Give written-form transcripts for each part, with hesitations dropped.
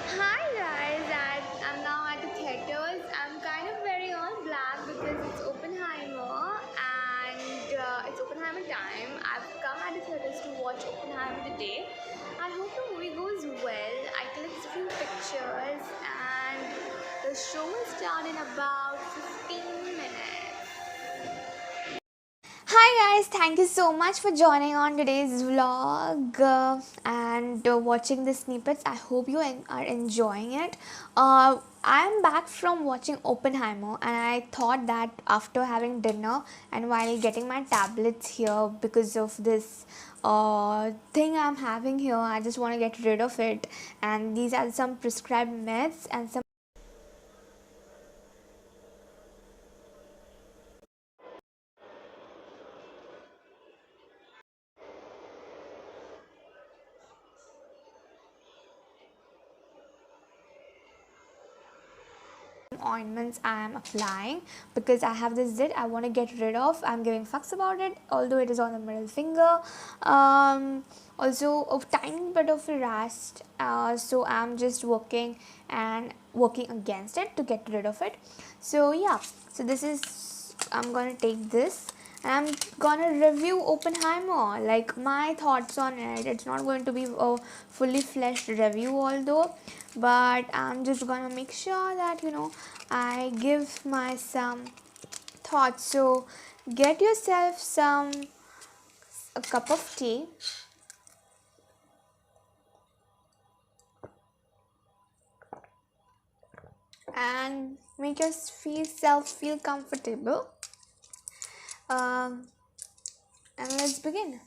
Hi guys, I'm now at the theaters. I'm kind of very on black because it's Oppenheimer and it's Oppenheimer time. I've come at the theaters to watch Oppenheimer today. I hope the movie goes well. I clicked a few pictures and the show will start in about 15 minutes. Hi guys, thank you so much for joining on today's vlog and watching the snippets. I hope you are enjoying it. I'm back from watching Oppenheimer and I thought that after having dinner and while getting my tablets here because of this thing I'm having here, I just want to get rid of it, and these are some prescribed meds and some ointments I am applying because I have this zit I want to get rid of. I'm giving fucks about it, although it is on the middle finger. Also a tiny bit of a rash, so I'm just working against it to get rid of it. So yeah, so this is, I'm gonna take this and I'm gonna review Oppenheimer, like my thoughts on it. It's not going to be a fully fleshed review, although, but I'm just gonna make sure that I give my some thoughts. So get yourself a cup of tea and make yourself feel comfortable. Um, and let's begin.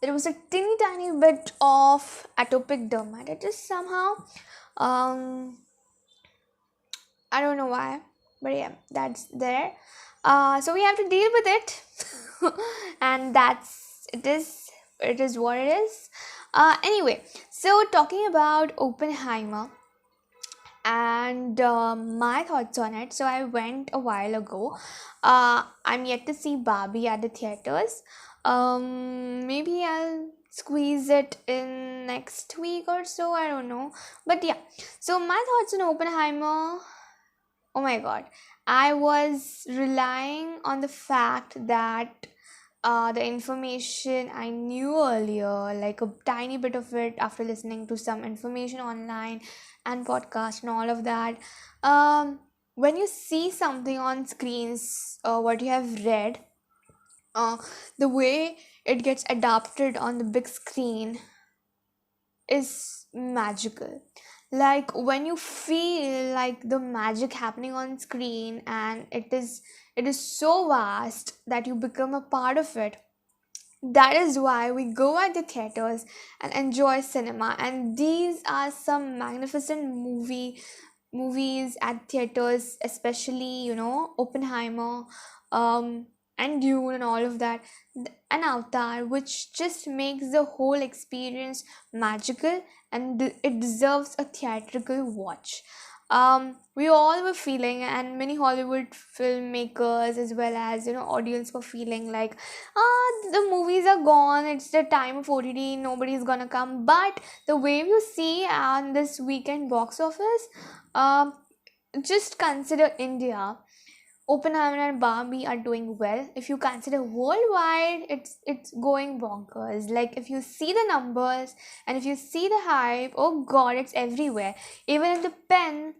There was a teeny tiny bit of atopic dermatitis somehow. Um, I don't know why, but yeah, that's there. So we have to deal with it, and it is what it is. Anyway, so talking about Oppenheimer and my thoughts on it. So I went a while ago. I'm yet to see Barbie at the theaters. Maybe I'll squeeze it in next week or so. I don't know, but yeah. So my thoughts on Oppenheimer. Oh my god, I was relying on the fact that the information I knew earlier, like a tiny bit of it after listening to some information online and podcast and all of that. When you see something on screens, what you have read, uh, the way it gets adapted on the big screen is magical. Like when you feel like the magic happening on screen, and it is so vast that you become a part of it. That is why we go at the theaters and enjoy cinema, and these are some magnificent movies at theaters, especially Oppenheimer, um and Dune and all of that, and Avatar, which just makes the whole experience magical, and it deserves a theatrical watch. We all were feeling, and many Hollywood filmmakers as well as audience were feeling like, the movies are gone, it's the time of OTT, nobody's gonna come. But the way you see on this weekend box office, um just consider India. Oppenheimer and Barbie are doing well. If you consider worldwide, it's going bonkers. Like if you see the numbers and if you see the hype, oh god, it's everywhere. Even in the pen,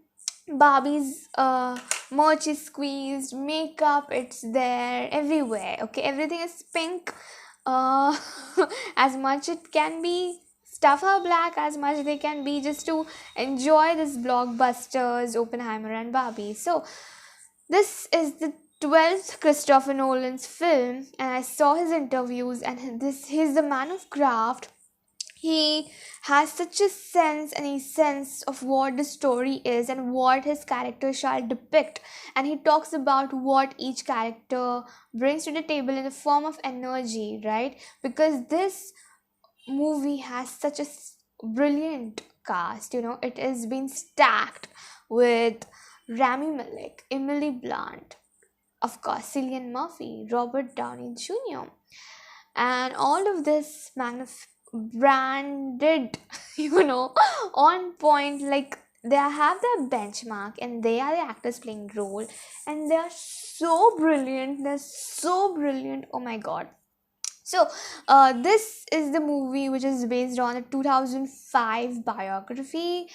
Barbie's merch is squeezed, makeup it's there everywhere. Okay, everything is pink. Uh, as much it can be. Stuff are black as much they can be just to enjoy this blockbusters, Oppenheimer and Barbie. So this is the 12th Christopher Nolan's film, and I saw his interviews, and he's the man of craft. He has such a sense and a sense of what the story is and what his character shall depict, and he talks about what each character brings to the table in the form of energy, right? Because this movie has such a brilliant cast, it has been stacked with Rami Malek, Emily Blunt, of course, Cillian Murphy, Robert Downey Jr., and all of this branded, on point. Like they have their benchmark, and they are the actors playing role, and they are so brilliant. They're so brilliant. Oh my god. So, this is the movie which is based on a 2005 biography,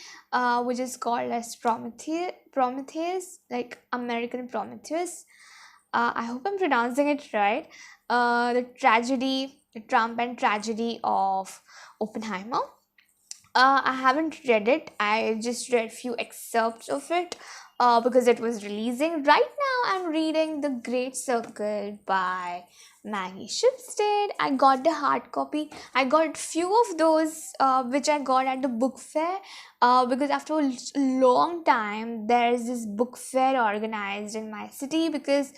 which is called as Prometheus, like American Prometheus. I hope I'm pronouncing it right. The Trump and tragedy of Oppenheimer. I haven't read it. I just read few excerpts of it because it was releasing. Right now, I'm reading The Great Circle by Maggie Shipstead. I got the hard copy. I got few of those which I got at the book fair because after a long time, there's this book fair organized in my city because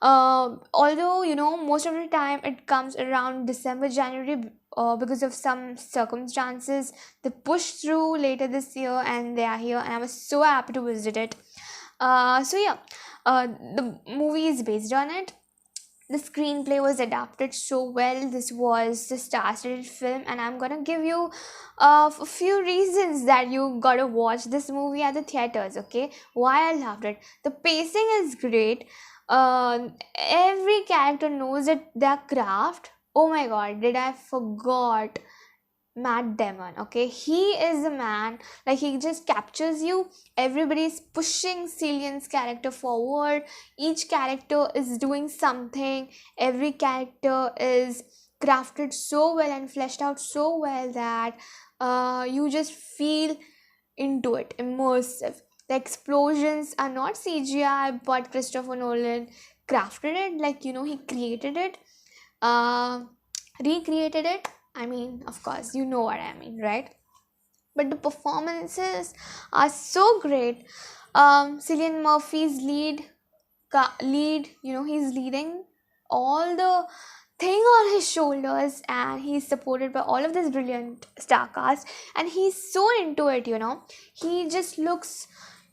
although most of the time it comes around December, January, because of some circumstances they pushed through later this year and they are here, and I was so happy to visit it. So yeah, the movie is based on it. The screenplay was adapted so well. This was the star-studded film, and I'm gonna give you a few reasons that you gotta watch this movie at the theaters. Okay, why I loved it. The pacing is great. Every character knows it their craft. Oh my god, did I forgot Matt Damon? Okay, he is a man, like he just captures you. Everybody's pushing Cillian's character forward. Each character is doing something. Every character is crafted so well and fleshed out so well that you just feel into it, immersive. The explosions are not CGI, but Christopher Nolan crafted it, like he created it, uh, recreated it. I mean, of course, you know what I mean, right? But the performances are so great. Cillian Murphy's lead, he's leading all the thing on his shoulders, and he's supported by all of this brilliant star cast, and he's so into it. He just looks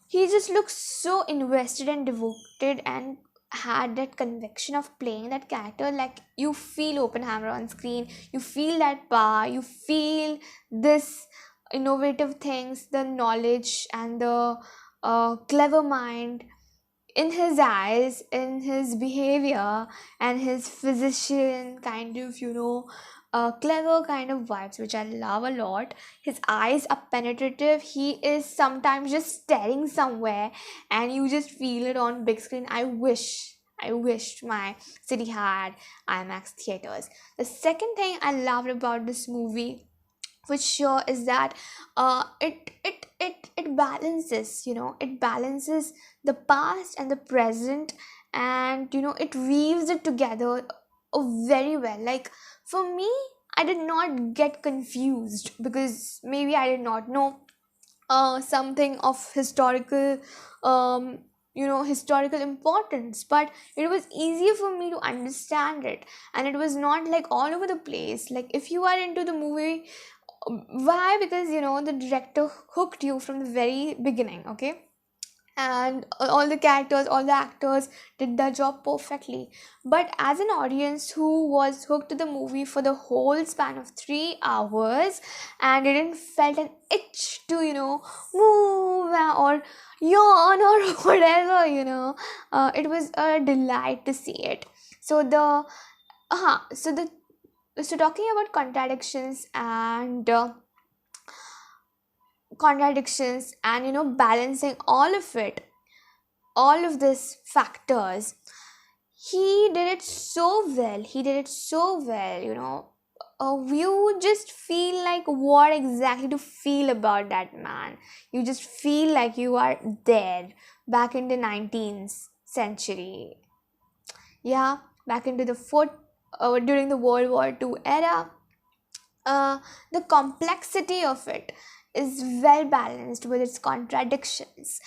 he just looks so invested and devoted, and had that conviction of playing that character. Like you feel Oppenheimer on screen, you feel that power, you feel this innovative things, the knowledge and the clever mind in his eyes, in his behavior, and his physician kind of, clever kind of vibes, which I love a lot. His eyes are penetrative. He is sometimes just staring somewhere, and you just feel it on big screen. I wished my city had IMAX theaters. The second thing I loved about this movie, which sure is that it balances, it balances the past and the present, and it weaves it together very well. Like for me, I did not get confused because maybe I did not know something of historical importance, but it was easier for me to understand it, and it was not like all over the place. Like if you are into the movie, why? Because the director hooked you from the very beginning. Okay, and all the characters, all the actors did their job perfectly. But as an audience who was hooked to the movie for the whole span of 3 hours and didn't felt an itch to move or yawn or whatever, it was a delight to see it. So the so the so talking about contradictions and balancing all of these factors, he did it so well, you just feel like what exactly to feel about that man. You just feel like you are there back in the 19th century. Yeah, back into the during the World War II era. The complexity of it is well balanced with its contradictions.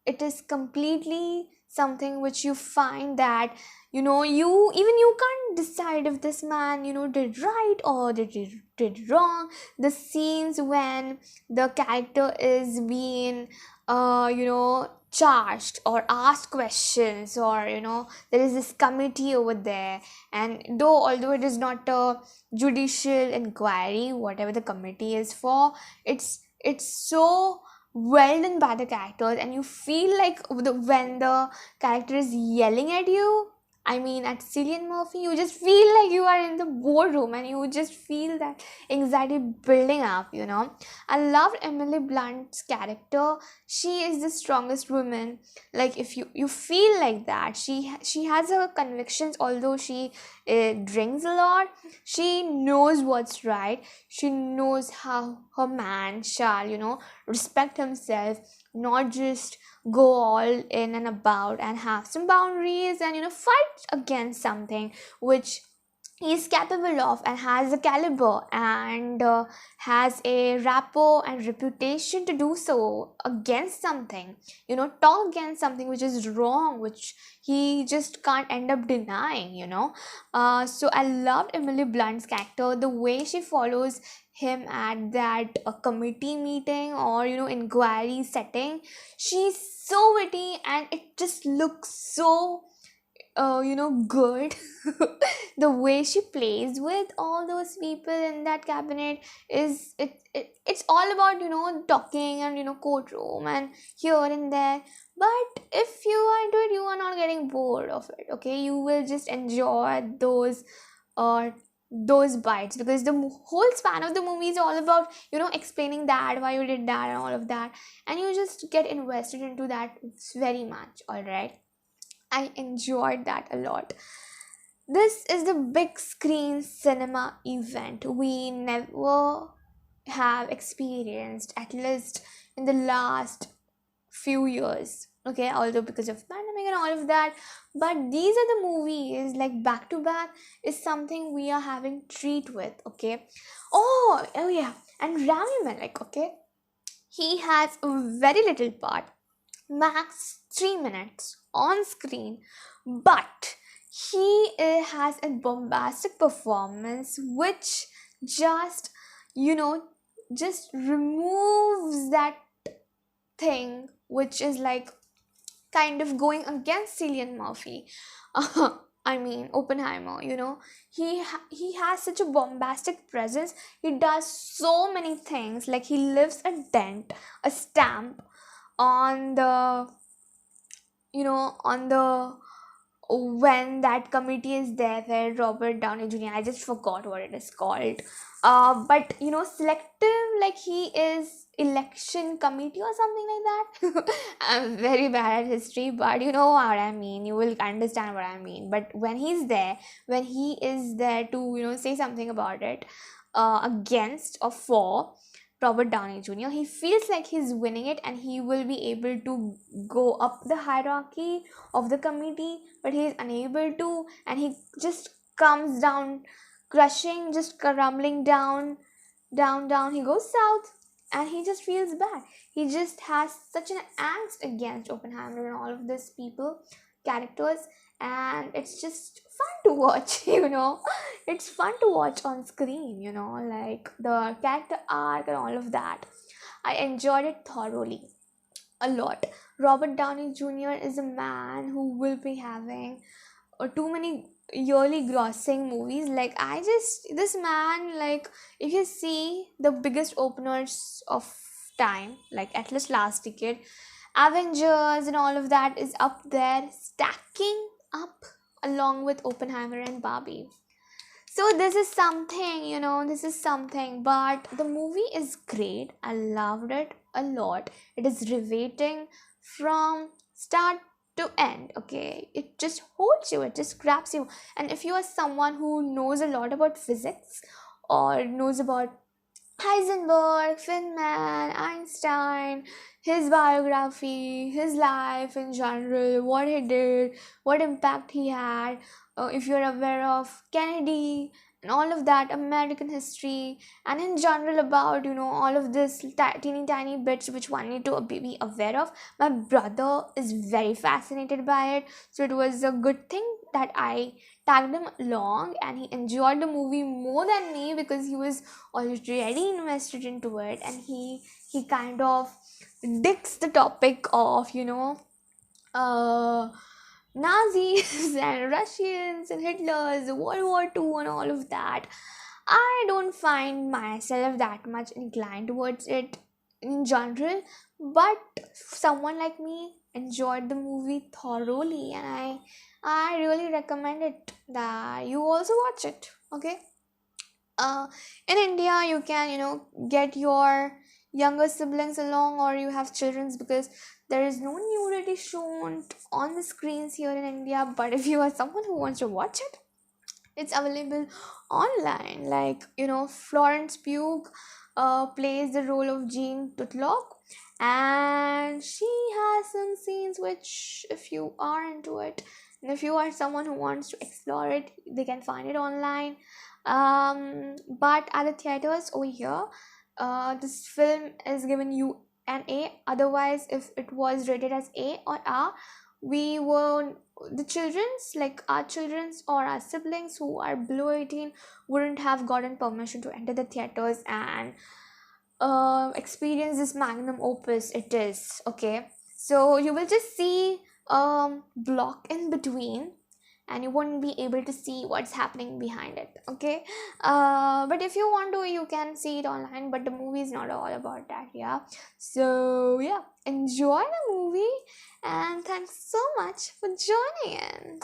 It is completely something which you find that you can't decide if this man did right or did wrong. The scenes when the character is being charged or asked questions, or there is this committee over there, and although it is not a judicial inquiry, whatever the committee is for, it's so well done by the characters, and you feel like when the character is yelling at you, I mean at Cillian Murphy, you just feel like you are in the boardroom and you just feel that anxiety building up. I loved Emily Blunt's character. She is the strongest woman. Like, if you feel like that, she has her convictions, although she drinks a lot. She knows what's right. She knows how her man shall respect himself, not just go all in and about, and have some boundaries, and fight against something which he is capable of, and has a caliber, and has a rapport and reputation to do so against something, talk against something which is wrong, which he just can't end up denying. So I loved Emily Blunt's character, the way she follows him at that committee meeting or inquiry setting. She's so witty, and it just looks so good. The way she plays with all those people in that cabinet it's all about talking and courtroom and here and there. But if you are into it, you are not getting bored of it. Okay, you will just enjoy uh those bites, because the whole span of the movie is all about explaining that why you did that and all of that, and you just get invested into that very much. All right, I enjoyed that a lot. This is the big screen cinema event we never have experienced, at least in the last few years. Okay, although because of pandemic and all of that, but these are the movies like back to back is something we are having treat with. Okay, oh yeah, and Rami Malek. Okay, he has a very little part, max 3 minutes on screen, but he has a bombastic performance which just you know just removes that thing which is like kind of going against Cillian Murphy. I mean Oppenheimer. He has such a bombastic presence. He does so many things, like he leaves a dent, a stamp on the on the when that committee is there where Robert Downey Jr., I just forgot what it is called, but selective, like he is election committee or something like that. I'm very bad at history, but you know what I mean, you will understand what I mean. But when he is there to say something about it, against or for Robert Downey Jr., he feels like he's winning it and he will be able to go up the hierarchy of the committee, but he is unable to, and he just comes down, crushing, just crumbling down, down. He goes south, and he just feels bad. He just has such an angst against Oppenheimer and all of these people, characters, and it's just fun to watch. It's fun to watch on screen. Like the character arc and all of that. I enjoyed it thoroughly. a lot. Robert Downey Jr. is a man who will be having too many yearly grossing movies. Like, I just, this man, like, if you see the biggest openers of time, like at least last decade, Avengers and all of that is up there, stacking up along with Oppenheimer and Barbie. So this is something, this is something. But the movie is great. I loved it a lot. It is riveting from start to end. Okay, it just holds you, it just grabs you. And if you are someone who knows a lot about physics or knows about Heisenberg, Feynman, Einstein, his biography, his life in general, what he did, what impact he had. If you're aware of Kennedy and all of that, American history, and in general about all of this teeny tiny bits which one need to be aware of. My brother is very fascinated by it, so it was a good thing that I tagged him along, and he enjoyed the movie more than me because he was already invested into it, and he kind of digs the topic of uh Nazis and Russians and Hitlers, World War II, and all of that. I don't find myself that much inclined towards it in general, but someone like me enjoyed the movie thoroughly, and I really recommend it that you also watch it. Okay. uh, in India, you can get your younger siblings along, or you have children's, because there is no nudity shown on the screens here in India. But if you are someone who wants to watch it, it's available online. Like, Florence Pugh plays the role of Jean Tutlock, and she has some scenes which, if you are into it, and if you are someone who wants to explore it, they can find it online. But at the theaters over here, this film is given you an A. Otherwise, if it was rated as A or R, we were the children's, like our children's or our siblings who are below 18, wouldn't have gotten permission to enter the theaters and experience this magnum opus it is. Okay, so you will just see block in between, and you won't be able to see what's happening behind it. Okay. But if you want to, you can see it online, but the movie is not all about that. Yeah, so yeah, enjoy the movie, and thanks so much for joining in.